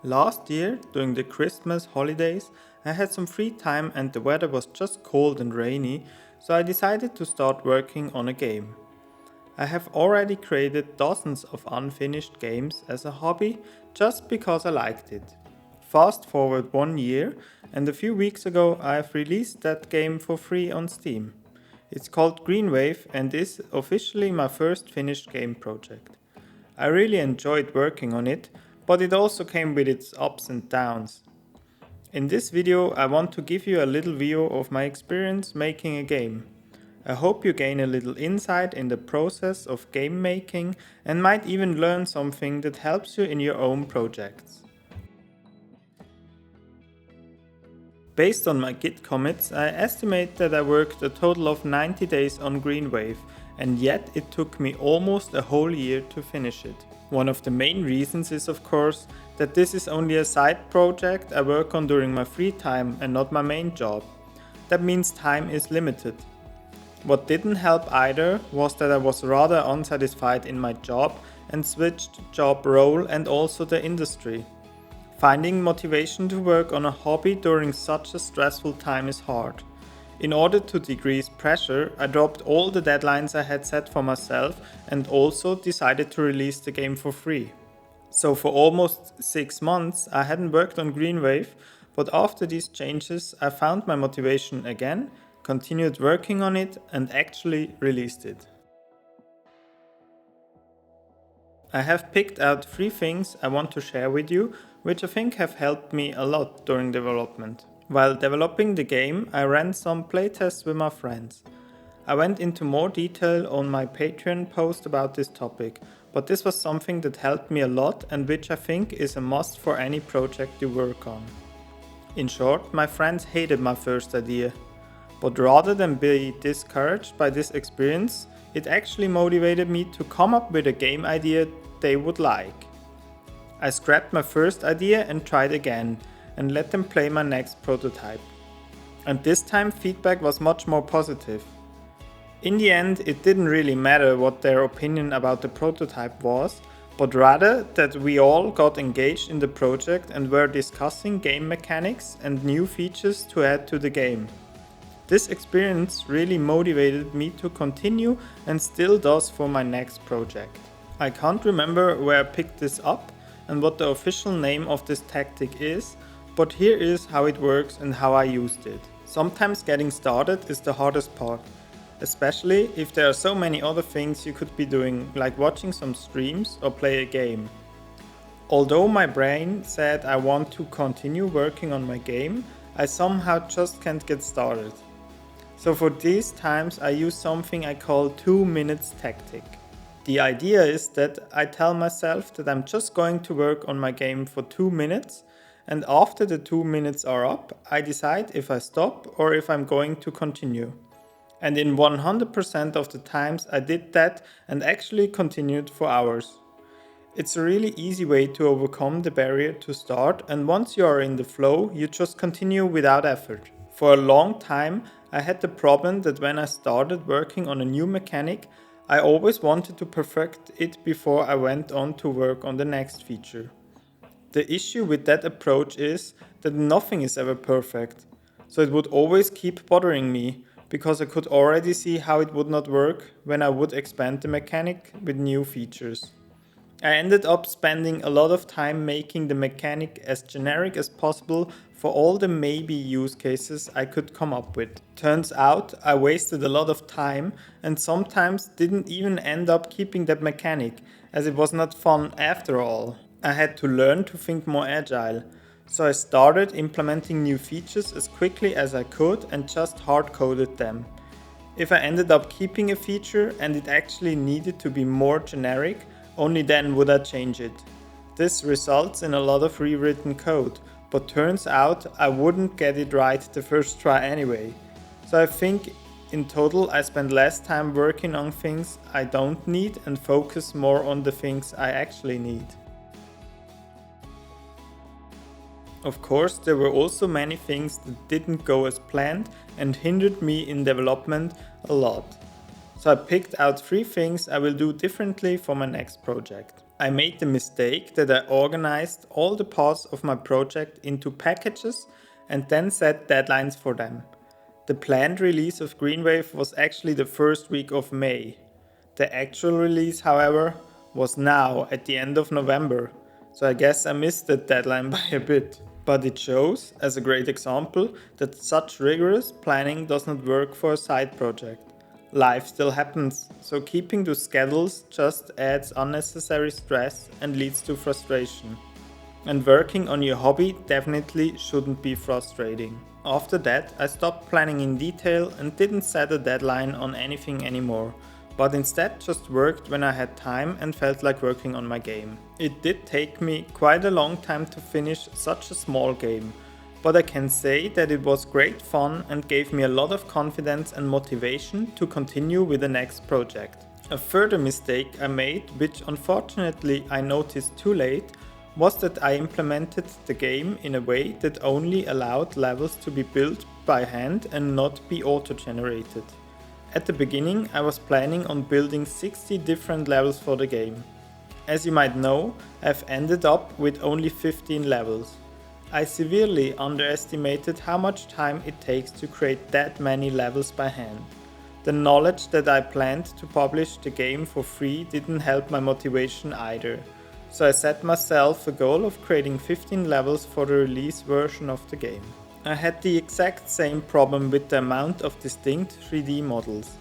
Last year, during the Christmas holidays, I had some free time and the weather was just cold and rainy, so I decided to start working on a game. I have already created dozens of unfinished games as a hobby just because I liked it. Fast forward 1 year, and a few weeks ago I have released that game for free on Steam. It's called Greenwave and is officially my first finished game project. I really enjoyed working on it, but it also came with its ups and downs. In this video, I want to give you a little view of my experience making a game. I hope you gain a little insight in the process of game making and might even learn something that helps you in your own projects. Based on my Git commits, I estimate that I worked a total of 90 days on Greenwave, and yet it took me almost a whole year to finish it. One of the main reasons is, of course, that this is only a side project I work on during my free time and not my main job. That means time is limited. What didn't help either was that I was rather unsatisfied in my job and switched job role and also the industry. Finding motivation to work on a hobby during such a stressful time is hard. In order to decrease pressure, I dropped all the deadlines I had set for myself and also decided to release the game for free. So for almost 6 months I hadn't worked on Greenwave, but after these changes I found my motivation again, continued working on it and actually released it. I have picked out 3 things I want to share with you, which I think have helped me a lot during development. While developing the game, I ran some playtests with my friends. I went into more detail on my Patreon post about this topic, but this was something that helped me a lot and which I think is a must for any project you work on. In short, my friends hated my first idea, but rather than be discouraged by this experience, it actually motivated me to come up with a game idea they would like. I scrapped my first idea and tried again, and let them play my next prototype. And this time feedback was much more positive. In the end, it didn't really matter what their opinion about the prototype was, but rather that we all got engaged in the project and were discussing game mechanics and new features to add to the game. This experience really motivated me to continue and still does for my next project. I can't remember where I picked this up and what the official name of this tactic is, but here is how it works and how I used it. Sometimes getting started is the hardest part, especially if there are so many other things you could be doing, like watching some streams or play a game. Although my brain said I want to continue working on my game, I somehow just can't get started. So for these times I use something I call 2 minutes tactic. The idea is that I tell myself that I'm just going to work on my game for 2 minutes, and after the 2 minutes are up, I decide if I stop or if I'm going to continue. And in 100% of the times I did that and actually continued for hours. It's a really easy way to overcome the barrier to start, and once you are in the flow, you just continue without effort. For a long time, I had the problem that when I started working on a new mechanic, I always wanted to perfect it before I went on to work on the next feature. The issue with that approach is that nothing is ever perfect, so it would always keep bothering me, because I could already see how it would not work when I would expand the mechanic with new features. I ended up spending a lot of time making the mechanic as generic as possible for all the maybe use cases I could come up with. Turns out I wasted a lot of time and sometimes didn't even end up keeping that mechanic, as it was not fun after all. I had to learn to think more agile, so I started implementing new features as quickly as I could and just hard-coded them. If I ended up keeping a feature and it actually needed to be more generic, only then would I change it. This results in a lot of rewritten code, but turns out I wouldn't get it right the first try anyway. So I think in total I spend less time working on things I don't need and focus more on the things I actually need. Of course, there were also many things that didn't go as planned and hindered me in development a lot. So I picked out 3 things I will do differently for my next project. I made the mistake that I organized all the parts of my project into packages and then set deadlines for them. The planned release of Greenwave was actually the first week of May. The actual release, however, was now at the end of November, so I guess I missed the deadline by a bit. But it shows, as a great example, that such rigorous planning does not work for a side project. Life still happens, so keeping to schedules just adds unnecessary stress and leads to frustration. And working on your hobby definitely shouldn't be frustrating. After that, I stopped planning in detail and didn't set a deadline on anything anymore, but instead just worked when I had time and felt like working on my game. It did take me quite a long time to finish such a small game, but I can say that it was great fun and gave me a lot of confidence and motivation to continue with the next project. A further mistake I made, which unfortunately I noticed too late, was that I implemented the game in a way that only allowed levels to be built by hand and not be auto-generated. At the beginning, I was planning on building 60 different levels for the game. As you might know, I've ended up with only 15 levels. I severely underestimated how much time it takes to create that many levels by hand. The knowledge that I planned to publish the game for free didn't help my motivation either, so I set myself a goal of creating 15 levels for the release version of the game. I had the exact same problem with the amount of distinct 3D models.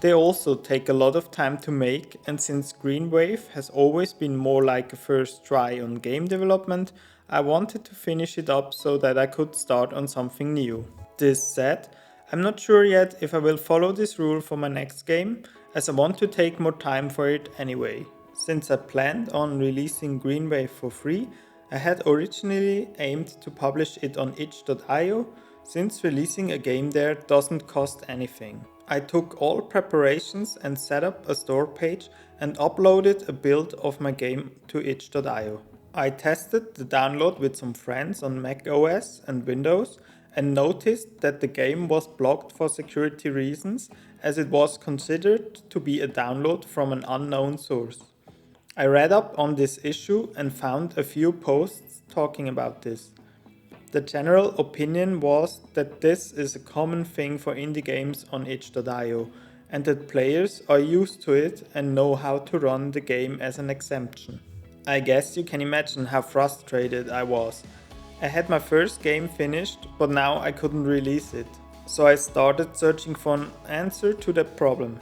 They also take a lot of time to make, and since Greenwave has always been more like a first try on game development, I wanted to finish it up so that I could start on something new. This said, I'm not sure yet if I will follow this rule for my next game, as I want to take more time for it anyway. Since I planned on releasing Greenwave for free, I had originally aimed to publish it on itch.io, since releasing a game there doesn't cost anything. I took all preparations and set up a store page and uploaded a build of my game to itch.io. I tested the download with some friends on Mac OS and Windows and noticed that the game was blocked for security reasons, as it was considered to be a download from an unknown source. I read up on this issue and found a few posts talking about this. The general opinion was that this is a common thing for indie games on itch.io and that players are used to it and know how to run the game as an exemption. I guess you can imagine how frustrated I was. I had my first game finished, but now I couldn't release it. So I started searching for an answer to that problem.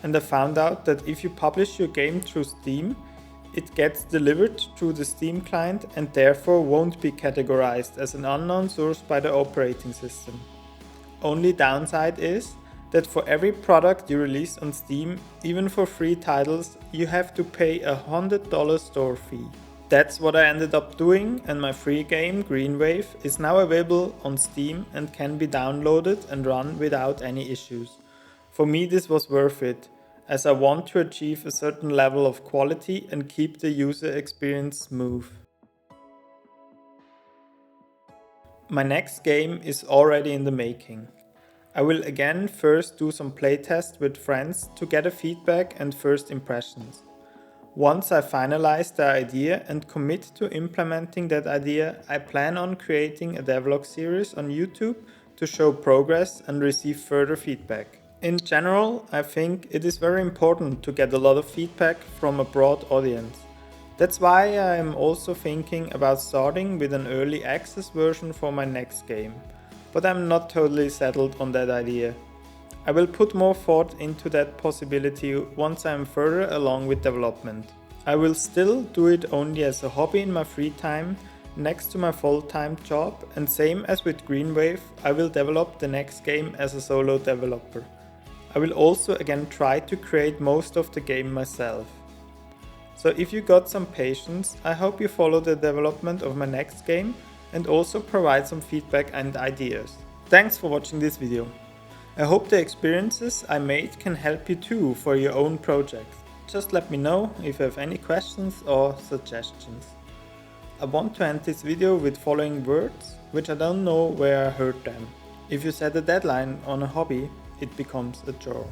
And I found out that if you publish your game through Steam, it gets delivered through the Steam client and therefore won't be categorized as an unknown source by the operating system. Only downside is that for every product you release on Steam, even for free titles, you have to pay a $100 store fee. That's what I ended up doing, and my free game, Greenwave, is now available on Steam and can be downloaded and run without any issues. For me this was worth it, as I want to achieve a certain level of quality and keep the user experience smooth. My next game is already in the making. I will again first do some playtests with friends to get a feedback and first impressions. Once I finalize the idea and commit to implementing that idea, I plan on creating a devlog series on YouTube to show progress and receive further feedback. In general, I think it is very important to get a lot of feedback from a broad audience. That's why I am also thinking about starting with an early access version for my next game. But I'm not totally settled on that idea. I will put more thought into that possibility once I am further along with development. I will still do it only as a hobby in my free time, next to my full-time job, and same as with Greenwave, I will develop the next game as a solo developer. I will also again try to create most of the game myself. So if you got some patience, I hope you follow the development of my next game and also provide some feedback and ideas. Thanks for watching this video. I hope the experiences I made can help you too for your own projects. Just let me know if you have any questions or suggestions. I want to end this video with following words, which I don't know where I heard them. If you set a deadline on a hobby, it becomes a chore.